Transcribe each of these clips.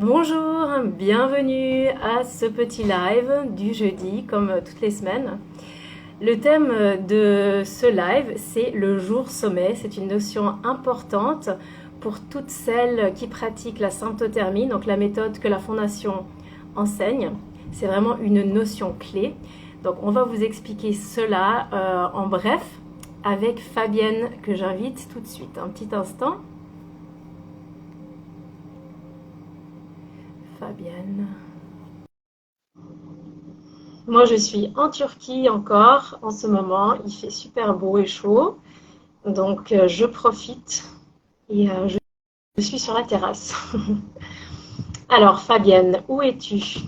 Bonjour, bienvenue à ce petit live du jeudi, comme toutes les semaines. Le thème de ce live, c'est le jour sommet. C'est une notion importante pour toutes celles qui pratiquent la symptothermie, donc la méthode que la Fondation enseigne. C'est vraiment une notion clé. Donc on va vous expliquer cela en bref avec Fabienne que j'invite tout de suite. Un petit instant. Fabienne. Moi, je suis en Turquie encore en ce moment. Il fait super beau et chaud. Donc, je profite et je suis sur la terrasse. Alors, Fabienne, où es-tu?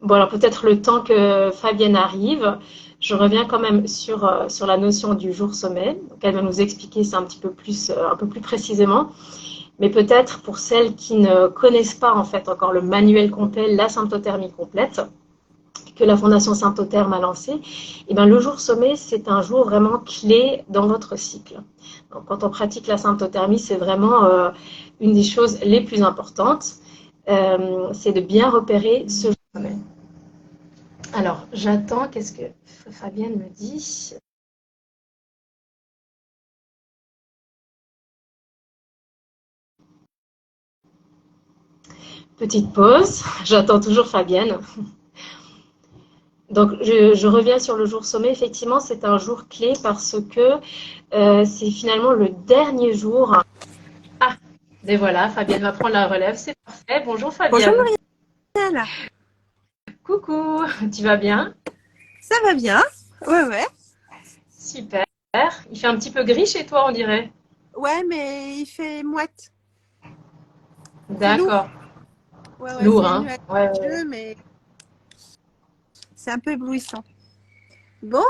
Bon, alors peut-être le temps que Fabienne arrive, je reviens quand même sur la notion du jour sommet. Donc, elle va nous expliquer ça un peu plus précisément. Mais peut-être pour celles qui ne connaissent pas en fait encore le manuel complet, la symptothermie complète, que la Fondation Symptotherme a lancé, et bien le jour sommet, c'est un jour vraiment clé dans votre cycle. Donc, quand on pratique la symptothermie, c'est vraiment une des choses les plus importantes, c'est de bien repérer ce jour sommet. Alors, j'attends, qu'est-ce que Fabienne me dit? Petite pause, j'attends toujours Fabienne. Donc, je reviens sur le jour sommet. Effectivement, c'est un jour clé parce que c'est finalement le dernier jour. Ah, et voilà, Fabienne va prendre la relève, c'est parfait. Bonjour Bonjour Fabienne. Marielle, Coucou, tu vas bien? ça va bien? Ouais, ouais. Super. Il fait un petit peu gris chez toi, on dirait. Ouais, mais il fait moite. C'est lourd. D'accord. Ouais, ouais, Lourd, c'est hein? Ouais, ouais, ouais. nuageux, mais c'est un peu éblouissant. Bon,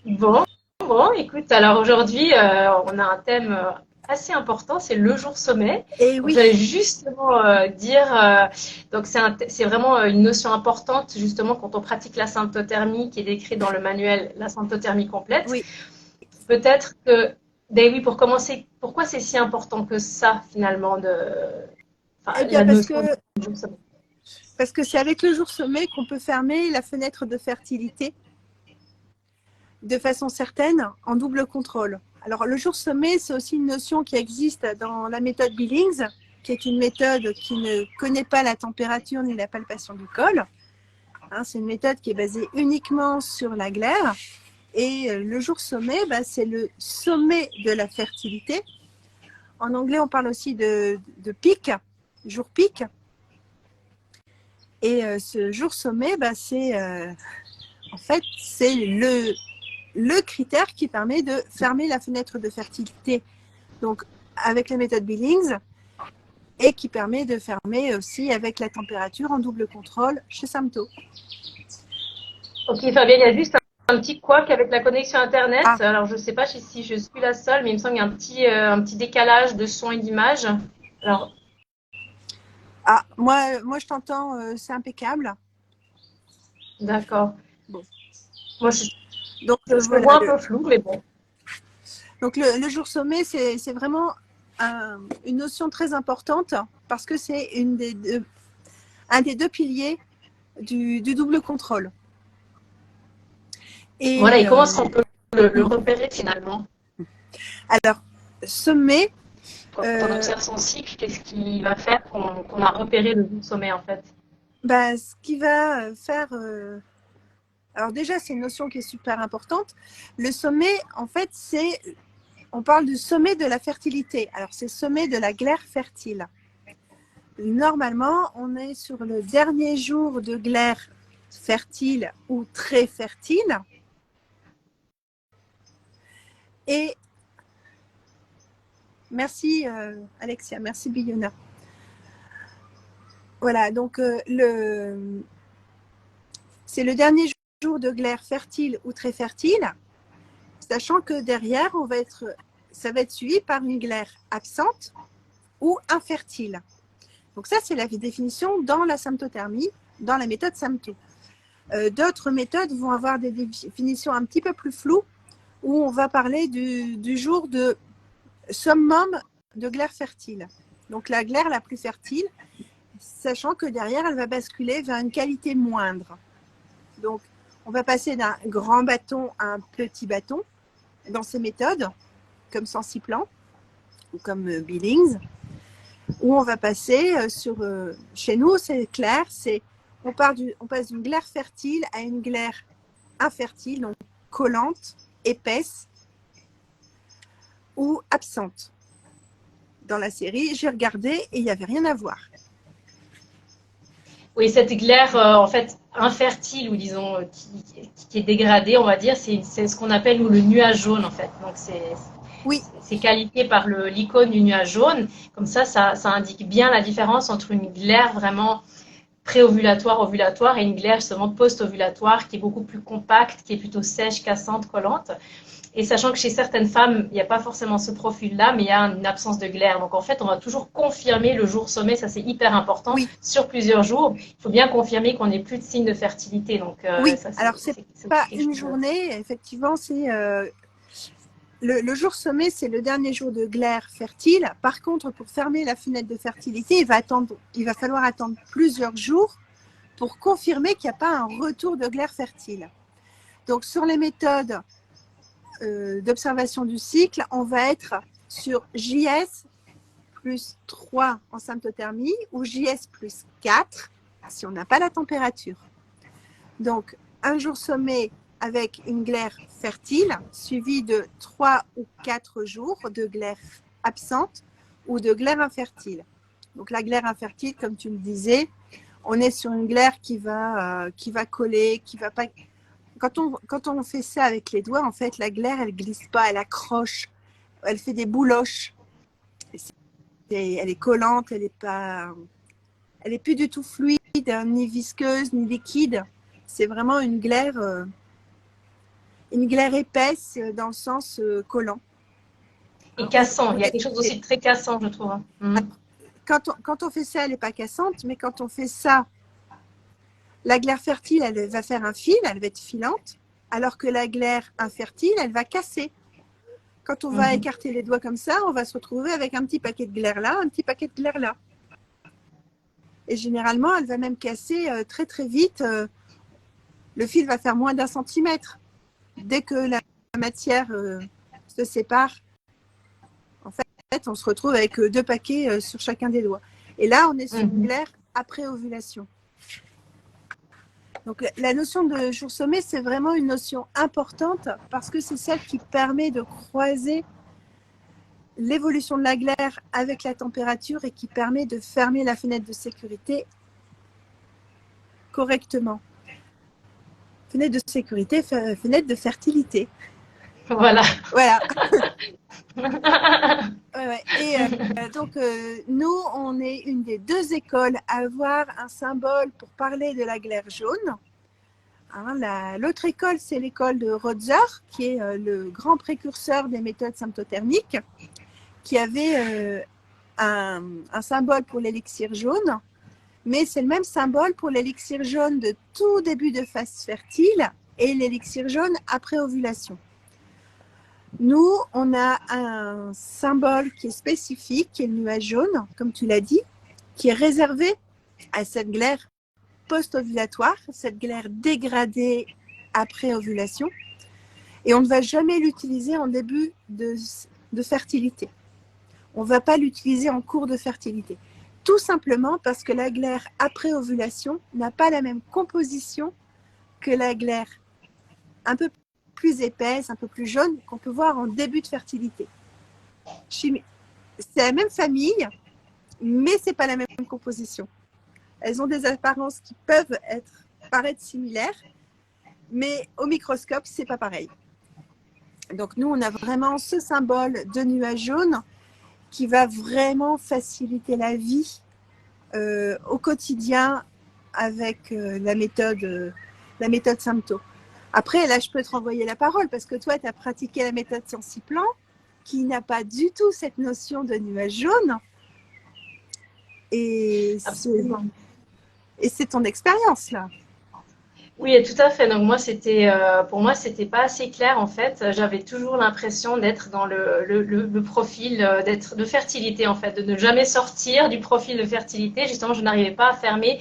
Bon, bon, écoute, alors aujourd'hui, on a un thème assez important, c'est le jour sommet. et Donc, oui. j'allais justement dire, donc c'est vraiment une notion importante, justement, quand on pratique la symptothermie qui est décrite dans le manuel La symptothermie complète. Oui. Peut-être que, ben oui, pour commencer, pourquoi c'est si important que ça, finalement, Eh bien, la notion du jour sommet? parce que c'est avec le jour sommet qu'on peut fermer la fenêtre de fertilité de façon certaine en double contrôle. Alors, le jour sommet, c'est aussi une notion qui existe dans la méthode Billings, qui est une méthode qui ne connaît pas la température ni la palpation du col. Hein, c'est une méthode qui est basée uniquement sur la glaire. Et le jour sommet, bah, c'est le sommet de la fertilité. En anglais, on parle aussi de pic, jour pic. Et ce jour sommet, bah, c'est en fait c'est le critère qui permet de fermer la fenêtre de fertilité. Donc avec la méthode Billings et qui permet de fermer aussi avec la température en double contrôle chez Samto. Ok, Fabien, il y a juste un petit couac avec la connexion Internet. Ah, Alors, je ne sais pas si je suis la seule, mais il me semble qu'il y a un petit décalage de son et d'image. Alors, moi je t'entends, c'est impeccable. d'accord. Bon. Moi, Donc je te voilà, vois un peu flou, mais bon. donc le jour sommet, c'est vraiment une notion très importante parce que c'est un des deux piliers du double contrôle. Voilà, et Et comment est-ce qu'on peut le repérer finalement? alors, sommet, Quand on euh, observe son cycle, qu'est-ce qui va faire qu'on a repéré le sommet en fait? bah, ce qui va faire... alors déjà, c'est une notion qui est super importante. Le sommet, en fait, on parle du sommet de la fertilité. Alors, c'est sommet de la glaire fertile. Normalement, on est sur le dernier jour de glaire fertile ou très fertile. Et merci Alexia, merci Billona. Voilà, donc c'est le dernier jour de glaire fertile ou très fertile, sachant que derrière, ça va être suivi par une glaire absente ou infertile. Donc ça, c'est la définition dans la symptothermie, dans la méthode Samto. D'autres méthodes vont avoir des définitions un petit peu plus floues, où on va parler du jour de summum de glaire fertile. Donc la glaire la plus fertile, sachant que derrière, elle va basculer vers une qualité moindre. Donc, on va passer d'un grand bâton à un petit bâton dans ces méthodes, comme Sensiplan ou comme Billings, où on va passer chez nous, c'est clair, on passe d'une glaire fertile à une glaire infertile, donc collante, épaisse ou absente. Dans la série, j'ai regardé et il n'y avait rien à voir. Oui, cette glaire, en fait, infertile ou disons qui est dégradée, on va dire, c'est ce qu'on appelle nous, le nuage jaune, en fait. Donc, Oui, c'est qualifié par l'icône du nuage jaune. Comme ça indique bien la différence entre une glaire vraiment pré-ovulatoire, ovulatoire et une glaire justement post-ovulatoire qui est beaucoup plus compacte, qui est plutôt sèche, cassante, collante. Et sachant que chez certaines femmes, il n'y a pas forcément ce profil-là, mais il y a une absence de glaire. Donc en fait, on va toujours confirmer le jour sommet, ça c'est hyper important, oui, sur plusieurs jours. Il faut bien confirmer qu'on n'ait plus de signes de fertilité. Donc oui. ça, Alors, c'est pas une journée, effectivement, c'est le jour sommet, c'est le dernier jour de glaire fertile. Par contre, pour fermer la fenêtre de fertilité, il va falloir attendre plusieurs jours pour confirmer qu'il n'y a pas un retour de glaire fertile. Donc, sur les méthodes d'observation du cycle, on va être sur JS plus 3 en symptothermie ou JS plus 4 si on n'a pas la température. Donc, un jour sommet avec une glaire fertile, suivi de 3 ou 4 jours de glaire absente ou de glaire infertile. Donc, la glaire infertile, comme tu le disais, on est sur une glaire qui va coller, qui va pas. Quand on fait ça avec les doigts, en fait, la glaire, elle glisse pas, elle accroche, elle fait des bouloches. Elle est collante, elle est plus du tout fluide, ni visqueuse, ni liquide. C'est vraiment une glaire épaisse dans le sens collant. Et cassant, il y a quelque chose aussi de très cassant, je trouve. Quand on fait ça, elle n'est pas cassante, mais quand on fait ça, la glaire fertile, elle va faire un fil, elle va être filante, alors que la glaire infertile, elle va casser. Quand on va écarter les doigts comme ça, on va se retrouver avec un petit paquet de glaire là, un petit paquet de glaire là. Et généralement, elle va même casser très très vite. Le fil va faire moins d'1 centimètre. Dès que la matière se sépare, en fait, on se retrouve avec 2 paquets sur chacun des doigts. Et là, on est sur une glaire après ovulation. Donc, la notion de jour sommet, c'est vraiment une notion importante parce que c'est celle qui permet de croiser l'évolution de la glaire avec la température et qui permet de fermer la fenêtre de sécurité correctement. Fenêtre de sécurité, fenêtre de fertilité. Voilà. Voilà. Ouais. Et donc, nous, on est une des 2 écoles à avoir un symbole pour parler de la glaire jaune. Hein, l'autre école, c'est l'école de Rotzer, qui est le grand précurseur des méthodes symptothermiques, qui avait un symbole pour l'élixir jaune, mais c'est le même symbole pour l'élixir jaune de tout début de phase fertile et l'élixir jaune après ovulation. Nous, on a un symbole qui est spécifique, qui est le nuage jaune, comme tu l'as dit, qui est réservé à cette glaire post-ovulatoire, cette glaire dégradée après ovulation. Et on ne va jamais l'utiliser en début de fertilité. On ne va pas l'utiliser en cours de fertilité. Tout simplement parce que la glaire après ovulation n'a pas la même composition que la glaire un peu plus épaisse, un peu plus jaune qu'on peut voir en début de fertilité. C'est la même famille, mais ce n'est pas la même composition. Elles ont des apparences qui peuvent paraître similaires, mais au microscope, ce n'est pas pareil. Donc nous, on a vraiment ce symbole de nuage jaune qui va vraiment faciliter la vie au quotidien avec la méthode Sympto. Après, là, je peux te renvoyer la parole parce que toi, tu as pratiqué la méthode Sensiplan qui n'a pas du tout cette notion de nuage jaune. Et c'est ton expérience, là. Oui, tout à fait. Donc moi, pour moi, c'était pas assez clair en fait. J'avais toujours l'impression d'être dans le profil de fertilité en fait, de ne jamais sortir du profil de fertilité. Justement, je n'arrivais pas à fermer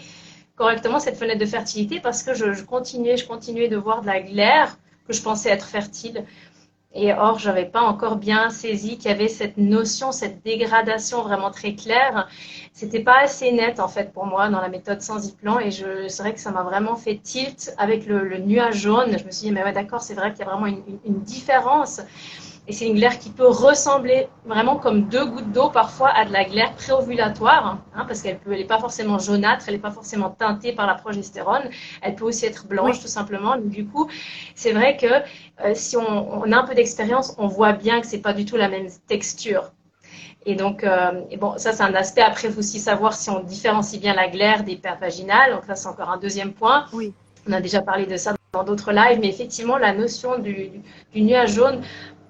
correctement cette fenêtre de fertilité parce que je continuais de voir de la glaire que je pensais être fertile. Et or, je n'avais pas encore bien saisi qu'il y avait cette notion, cette dégradation vraiment très claire. C'était pas assez net en fait pour moi dans la méthode sans plan. Et c'est vrai que ça m'a vraiment fait tilt avec le nuage jaune. Je me suis dit, mais ouais, d'accord, c'est vrai qu'il y a vraiment une différence. Et c'est une glaire qui peut ressembler vraiment comme deux gouttes d'eau parfois à de la glaire préovulatoire, hein, parce qu'elle n'est pas forcément jaunâtre, elle n'est pas forcément teintée par la progestérone, elle peut aussi être blanche Oui, tout simplement. Donc, du coup, c'est vrai que si on a un peu d'expérience, on voit bien que c'est pas du tout la même texture. Et donc, et bon, ça c'est un aspect. Après, il faut aussi savoir si on différencie bien la glaire des pertes vaginales. Donc là, c'est encore un deuxième point. oui. On a déjà parlé de ça dans d'autres lives, mais effectivement, la notion du nuage jaune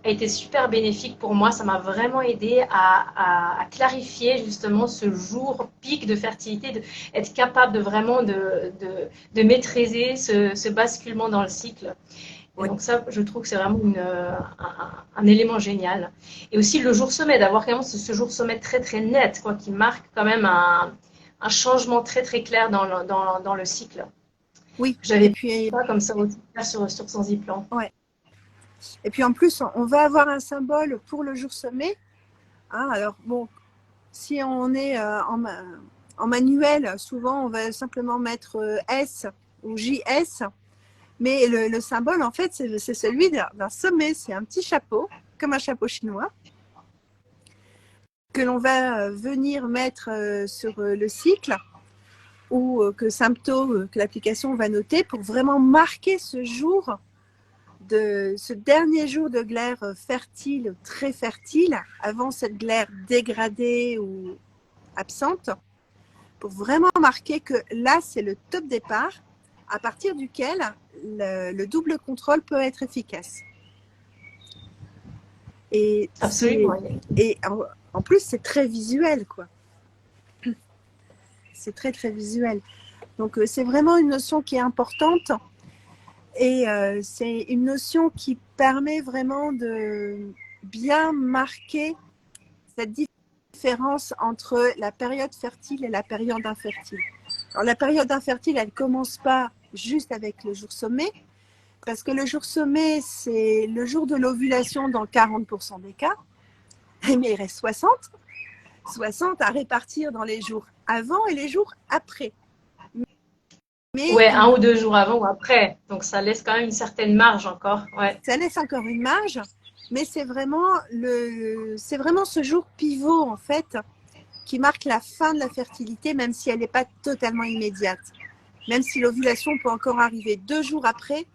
a été super bénéfique pour moi. Ça m'a vraiment aidé à clarifier justement ce jour pic de fertilité, être capable de vraiment de maîtriser ce basculement dans le cycle. Et Oui. donc ça, je trouve que c'est vraiment un élément génial. Et aussi le jour sommet, d'avoir quand même ce jour sommet très très net, quoi, qui marque quand même un changement très très clair dans le cycle. Oui. Et J'avais puis, pas comme ça aussi sur Sensiplan. ouais. Et puis en plus, on va avoir un symbole pour le jour sommet. Hein, alors bon, si on est en manuel, souvent on va simplement mettre S ou JS. Mais le symbole, en fait, c'est celui d'un sommet. C'est un petit chapeau, comme un chapeau chinois, que l'on va venir mettre sur le cycle ou que Sympto, que l'application va noter pour vraiment marquer ce dernier jour de glaire fertile, très fertile, avant cette glaire dégradée ou absente, pour vraiment marquer que là, c'est le top départ, à partir duquel le double contrôle peut être efficace. Et, Absolument. et en plus, c'est très visuel, quoi. C'est très, très visuel. Donc, c'est vraiment une notion qui est importante. Et c'est une notion qui permet vraiment de bien marquer cette différence entre la période fertile et la période infertile. Alors, la période infertile, elle ne commence pas juste avec le jour sommet, parce que le jour sommet, c'est le jour de l'ovulation dans 40% des cas, mais il reste 60 à répartir dans les jours avant et les jours après. Mais Ouais, 1 ou 2 jours avant ou après. Donc ça laisse quand même une certaine marge encore. Ouais. ça laisse encore une marge, mais c'est vraiment ce jour pivot en fait qui marque la fin de la fertilité, même si elle n'est pas totalement immédiate. Même si l'ovulation peut encore arriver 2 jours après,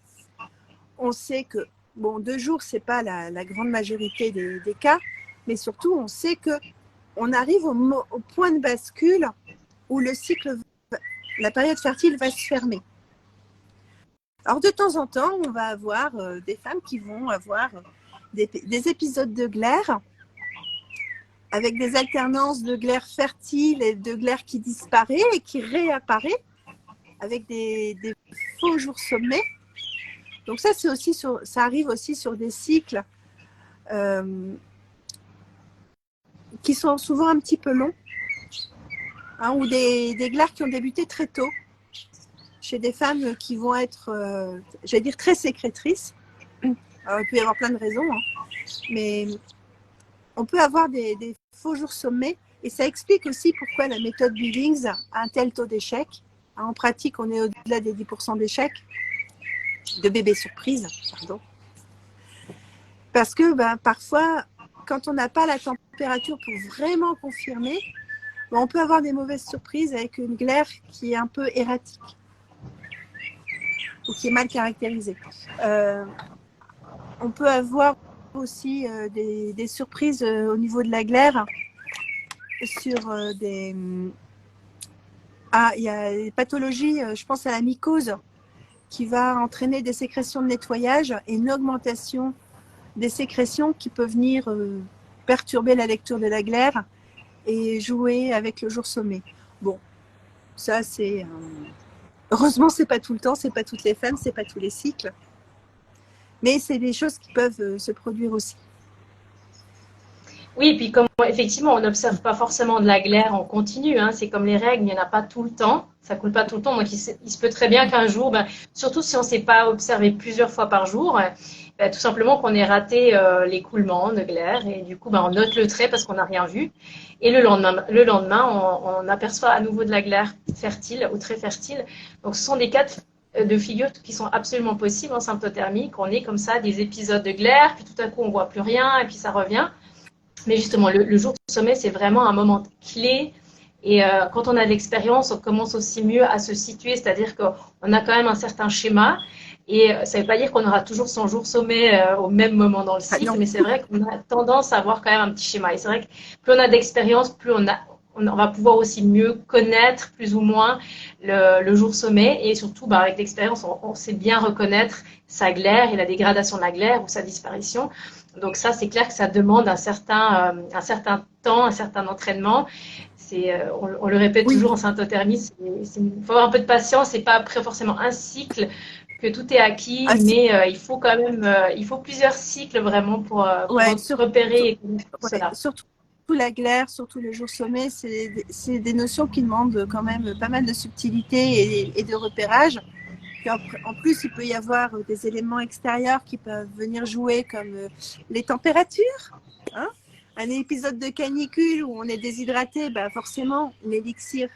on sait que, bon, 2 jours, ce n'est pas la grande majorité des cas, mais surtout, on sait qu'on arrive au point de bascule où le cycle, la période fertile va se fermer. Alors, de temps en temps, on va avoir des femmes qui vont avoir des épisodes de glaire avec des alternances de glaire fertile et de glaire qui disparaît et qui réapparaît avec des faux jours sommets. Donc ça, ça arrive aussi sur des cycles qui sont souvent un petit peu longs, hein, ou des glaires qui ont débuté très tôt, chez des femmes qui vont être, j'allais dire, très sécrétrices. Alors, il peut y avoir plein de raisons, hein, mais on peut avoir des faux jours sommets, et ça explique aussi pourquoi la méthode Billings a un tel taux d'échec. En pratique, on est au-delà des 10% d'échecs, de bébés surprises, pardon. Parce que parfois, quand on n'a pas la température pour vraiment confirmer, on peut avoir des mauvaises surprises avec une glaire qui est un peu erratique ou qui est mal caractérisée. On peut avoir aussi des surprises au niveau de la glaire sur des... il y a des pathologies, je pense à la mycose, qui va entraîner des sécrétions de nettoyage et une augmentation des sécrétions qui peuvent venir perturber la lecture de la glaire et jouer avec le jour sommet. Bon, ça c'est Heureusement, c'est pas tout le temps, c'est pas toutes les femmes, c'est pas tous les cycles. Mais c'est des choses qui peuvent se produire aussi. Oui, et puis comme effectivement, on n'observe pas forcément de la glaire en continu, hein, c'est comme les règles, il n'y en a pas tout le temps, ça coule pas tout le temps, donc il se peut très bien qu'un jour, ben, surtout si on ne s'est pas observé plusieurs fois par jour, ben, tout simplement qu'on ait raté l'écoulement de glaire, et du coup, ben, on note le trait parce qu'on n'a rien vu, et le lendemain on aperçoit à nouveau de la glaire fertile ou très fertile. Donc ce sont des cas de figure qui sont absolument possibles en symptothermie, qu'on ait comme ça des épisodes de glaire, puis tout à coup on voit plus rien, et puis ça revient. Mais justement, le jour du sommet, c'est vraiment un moment clé. Et quand on a de l'expérience, on commence aussi mieux à se situer, c'est-à-dire qu'on a quand même un certain schéma. Et ça ne veut pas dire qu'on aura toujours son jour sommet au même moment dans le cycle, mais c'est vrai qu'on a tendance à avoir quand même un petit schéma. Et c'est vrai que plus on a d'expérience, plus on va pouvoir aussi mieux connaître plus ou moins le jour sommet. Et surtout, bah, avec l'expérience, on sait bien reconnaître sa glaire et la dégradation de la glaire ou sa disparition. Donc ça, c'est clair que ça demande un certain temps, un certain entraînement. On le répète toujours en syntothermie, il faut avoir un peu de patience. C'est pas après forcément un cycle que tout est acquis, mais il faut quand même, il faut plusieurs cycles vraiment pour repérer et connaître cela. Surtout la glaire, surtout le jour sommet, c'est des notions qui demandent quand même pas mal de subtilité et de repérage. Puis en plus, il peut y avoir des éléments extérieurs qui peuvent venir jouer, comme les températures. Hein, un épisode de canicule où on est déshydraté, bah forcément, l'élixir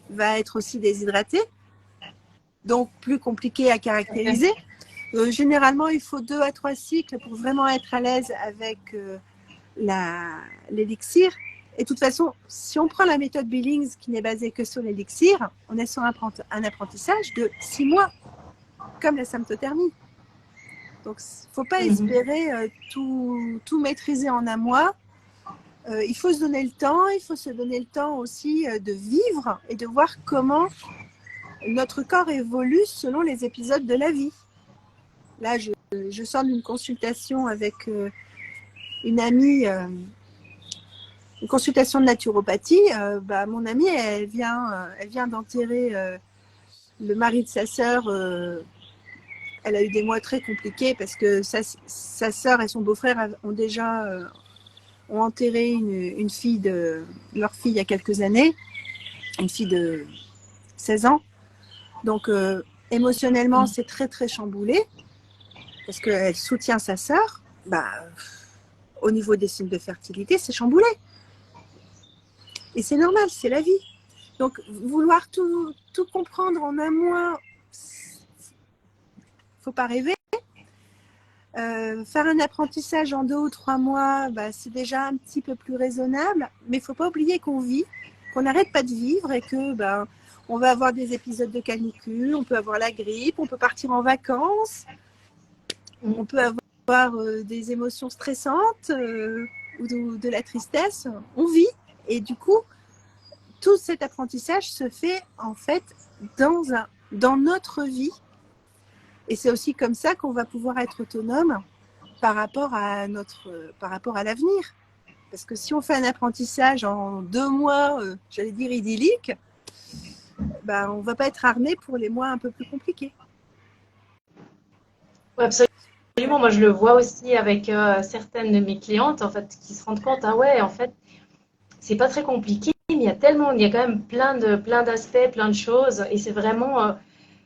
va être aussi déshydraté, donc plus compliqué à caractériser. Généralement, il faut 2 à 3 cycles pour vraiment être à l'aise avec l'élixir. Et de toute façon, si on prend la méthode Billings qui n'est basée que sur l'élixir, on est sur un apprentissage de 6 mois, comme la symptothermie. Donc, il ne faut pas espérer tout maîtriser en un mois. Il faut se donner le temps, il faut se donner le temps aussi de vivre et de voir comment notre corps évolue selon les épisodes de la vie. Là, je sors d'une consultation avec une amie, une consultation de naturopathie. Mon amie, elle vient d'enterrer le mari de sa sœur. Elle a eu des mois très compliqués parce que sa sœur et son beau-frère ont enterré une fille leur fille il y a quelques années, une fille de 16 ans. Donc, émotionnellement, c'est très, très chamboulé parce qu'elle soutient sa sœur. Au niveau des signes de fertilité, c'est chamboulé. Et c'est normal, c'est la vie. Donc, vouloir tout comprendre en un mois, faut pas rêver. Faire un apprentissage en 2 ou 3 mois, c'est déjà un petit peu plus raisonnable. Mais il ne faut pas oublier qu'on vit, qu'on n'arrête pas de vivre et que on va avoir des épisodes de canicule, on peut avoir la grippe, on peut partir en vacances, on peut avoir des émotions stressantes ou de la tristesse. On vit et du coup, tout cet apprentissage se fait en fait dans notre vie. Et c'est aussi comme ça qu'on va pouvoir être autonome par rapport à l'avenir. Parce que si on fait un apprentissage en 2 mois, j'allais dire idyllique, on ne va pas être armé pour les mois un peu plus compliqués. Ouais, absolument. Moi, je le vois aussi avec certaines de mes clientes, en fait, qui se rendent compte, ah ouais, en fait, c'est pas très compliqué, mais il y a quand même plein d'aspects, plein de choses, et c'est vraiment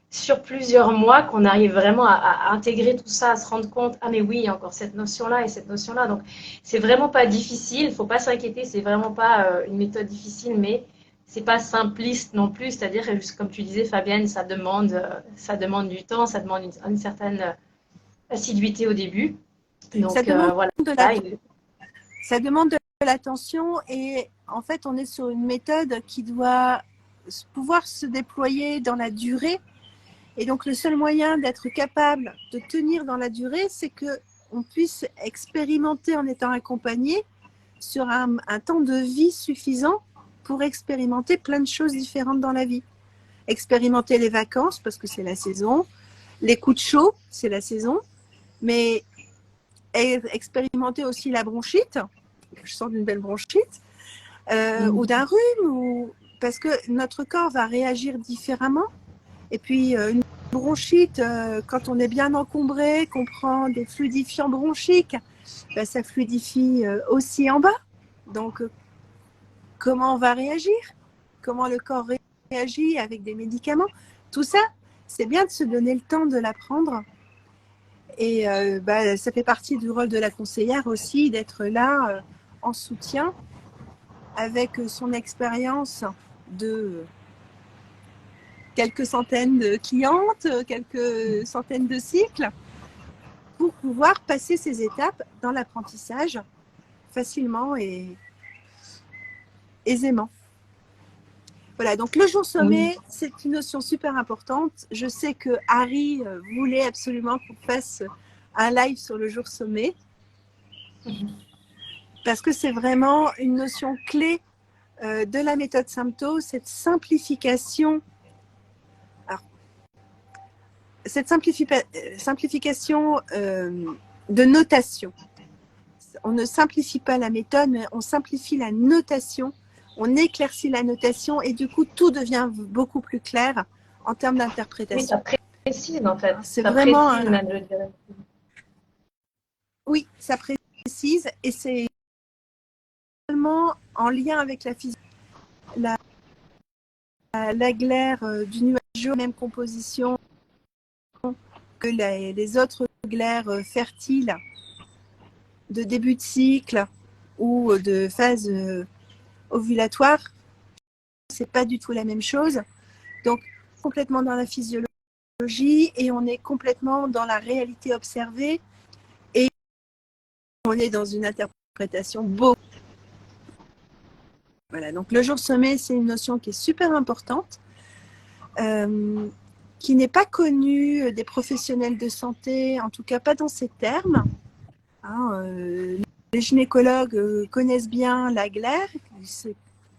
sur plusieurs mois qu'on arrive vraiment à intégrer tout ça, à se rendre compte, ah mais oui, il y a encore cette notion-là et cette notion-là. Donc, c'est vraiment pas difficile, il ne faut pas s'inquiéter, c'est vraiment pas une méthode difficile, mais c'est pas simpliste non plus. C'est-à-dire, comme tu disais, Fabienne, ça demande du temps, ça demande une certaine assiduité au début. Donc, ça demande voilà. Ça demande de l'attention et en fait, on est sur une méthode qui doit pouvoir se déployer dans la durée. Et donc, le seul moyen d'être capable de tenir dans la durée, c'est qu'on puisse expérimenter en étant accompagné sur un temps de vie suffisant pour expérimenter plein de choses différentes dans la vie. Expérimenter les vacances, parce que c'est la saison. Les coups de chaud, c'est la saison. Mais expérimenter aussi la bronchite. Je sors d'une belle bronchite. Ou d'un rhume. Parce que notre corps va réagir différemment. Et puis, une bronchite, quand on est bien encombré, qu'on prend des fluidifiants bronchiques, ben, ça fluidifie aussi en bas. Donc, comment on va réagir? Comment le corps réagit avec des médicaments? Tout ça, c'est bien de se donner le temps de l'apprendre. Et bah, ça fait partie du rôle de la conseillère aussi, d'être là en soutien avec son expérience de quelques centaines de clientes, quelques centaines de cycles, pour pouvoir passer ces étapes dans l'apprentissage facilement et aisément. Voilà, donc le jour Oui. sommet, c'est une notion super importante. Je sais que Harry voulait absolument qu'on fasse un live sur le jour sommet, parce que c'est vraiment une notion clé de la méthode Sympto, cette simplification. Alors, cette simplification de notation. On ne simplifie pas la méthode, mais on simplifie la notation, on éclaircit la notation et du coup, tout devient beaucoup plus clair en termes Oui, d'interprétation. ça précise en fait. C'est Ça vraiment précise même, je dirais. oui, ça précise et c'est tellement en lien avec la physique. La glaire du nuage, même composition que les autres glaires fertiles de début de cycle ou de phase ovulatoire, c'est pas du tout la même chose. Donc, complètement dans la physiologie et on est complètement dans la réalité observée et on est dans une interprétation beau. Voilà, donc le jour sommet, c'est une notion qui est super importante, qui n'est pas connue des professionnels de santé, en tout cas pas dans ces termes. Hein, les gynécologues connaissent bien la glaire.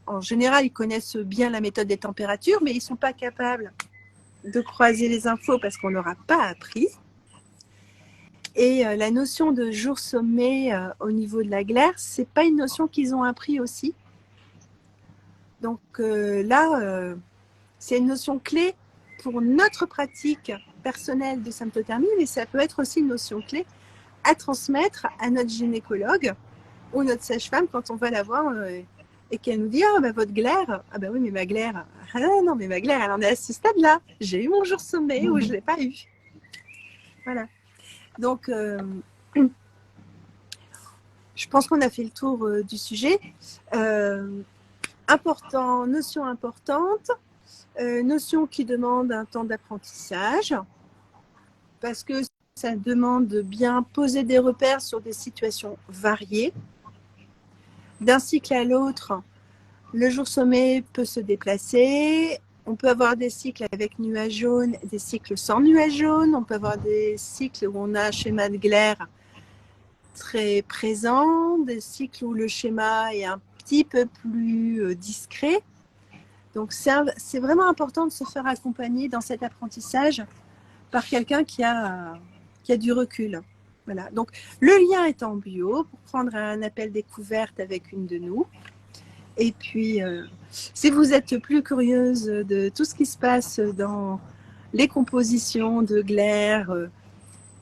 En général, ils connaissent bien la méthode des températures, mais ils ne sont pas capables de croiser les infos parce qu'on ne leur a pas appris. Et la notion de jour sommet au niveau de la glaire, ce n'est pas une notion qu'ils ont appris aussi. Donc là, c'est une notion clé pour notre pratique personnelle de symptothermie, mais ça peut être aussi une notion clé à transmettre à notre gynécologue ou notre sage-femme quand on va la voir et qu'elle nous dit ah bah votre glaire, ah bah oui mais ma glaire, ah non mais ma glaire elle en est à ce stade-là, j'ai eu mon jour sommet ou je l'ai pas eu. Voilà. Donc je pense qu'on a fait le tour du sujet. Notion importante, notion qui demande un temps d'apprentissage parce que ça demande de bien poser des repères sur des situations variées. D'un cycle à l'autre, le jour sommet peut se déplacer. On peut avoir des cycles avec nuages jaunes, des cycles sans nuages jaunes. On peut avoir des cycles où on a un schéma de glaire très présent, des cycles où le schéma est un petit peu plus discret. Donc, c'est vraiment important de se faire accompagner dans cet apprentissage par quelqu'un qui a du recul. Voilà. Donc, le lien est en bio pour prendre un appel découverte avec une de nous. Et puis, si vous êtes plus curieuse de tout ce qui se passe dans les compositions de glaires,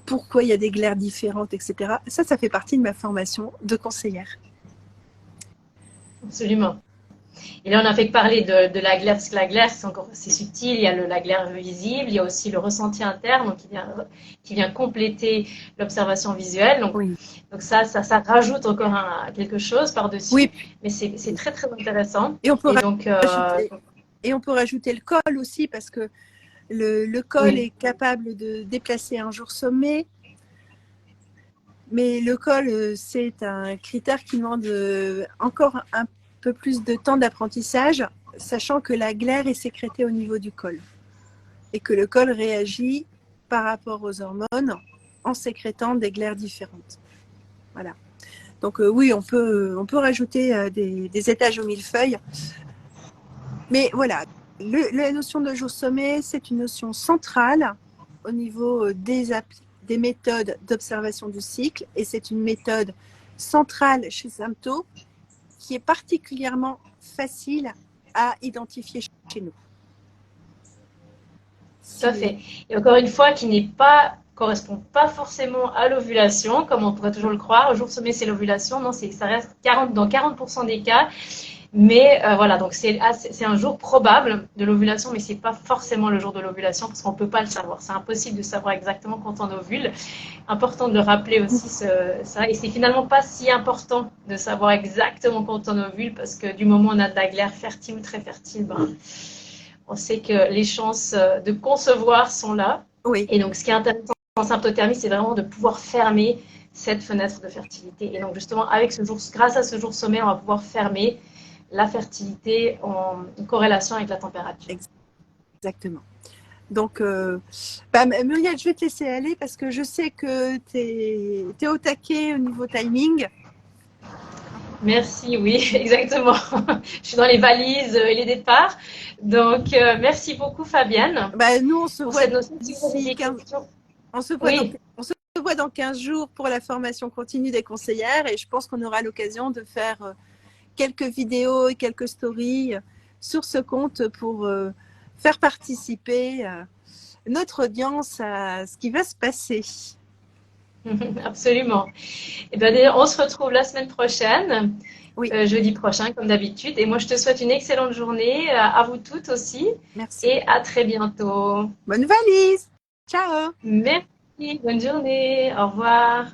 pourquoi il y a des glaires différentes, etc., ça fait partie de ma formation de conseillère. Absolument. Et là, on a fait que parler de la glaire, parce que la glaire, c'est subtil. Il y a la glaire visible, il y a aussi le ressenti interne, donc qui vient compléter l'observation visuelle. Donc, Oui. donc ça rajoute encore quelque chose par-dessus. Oui. Mais c'est très, très intéressant. Et on peut donc, rajouter le col aussi, parce que le col est capable de déplacer un jour sommet. Mais le col, c'est un critère qui demande encore un peu plus de temps d'apprentissage, sachant que la glaire est sécrétée au niveau du col et que le col réagit par rapport aux hormones en sécrétant des glaires différentes. Voilà. Donc oui, on peut rajouter des étages au millefeuille. Mais voilà, la notion de jour sommet, c'est une notion centrale au niveau des méthodes d'observation du cycle et c'est une méthode centrale chez Sympto qui est particulièrement facile à identifier chez nous. Tout à fait. Et encore une fois, qui n'est pas correspond pas forcément à l'ovulation, comme on pourrait toujours le croire. Le jour sommet, c'est l'ovulation. Non, ça reste 40, dans 40% des cas. Mais voilà, donc c'est un jour probable de l'ovulation, mais c'est pas forcément le jour de l'ovulation parce qu'on peut pas le savoir. C'est impossible de savoir exactement quand on ovule. Important de le rappeler aussi ça. Et c'est finalement pas si important de savoir exactement quand on ovule parce que du moment où on a de la glaire fertile ou très fertile, ben, on sait que les chances de concevoir sont là. Oui. Et donc, ce qui est intéressant en symptothermie, c'est vraiment de pouvoir fermer cette fenêtre de fertilité. Et donc, justement, grâce à ce jour sommet, on va pouvoir fermer la fertilité en corrélation avec la température. Exactement. Donc, Muriel, je vais te laisser aller parce que je sais que tu es au taquet au niveau timing. Merci, oui, exactement. Je suis dans les valises et les départs. Donc, merci beaucoup, Fabienne. Nous, on se voit d'ici 15... On se voit dans 15 jours pour la formation continue des conseillères et je pense qu'on aura l'occasion de faire quelques vidéos et quelques stories sur ce compte pour faire participer notre audience à ce qui va se passer. Absolument. Et bien, on se retrouve la semaine prochaine, oui. Jeudi prochain, comme d'habitude. Et moi, je te souhaite une excellente journée, à vous toutes aussi. Merci. Et à très bientôt. Bonne valise. Ciao. Merci. Bonne journée. Au revoir.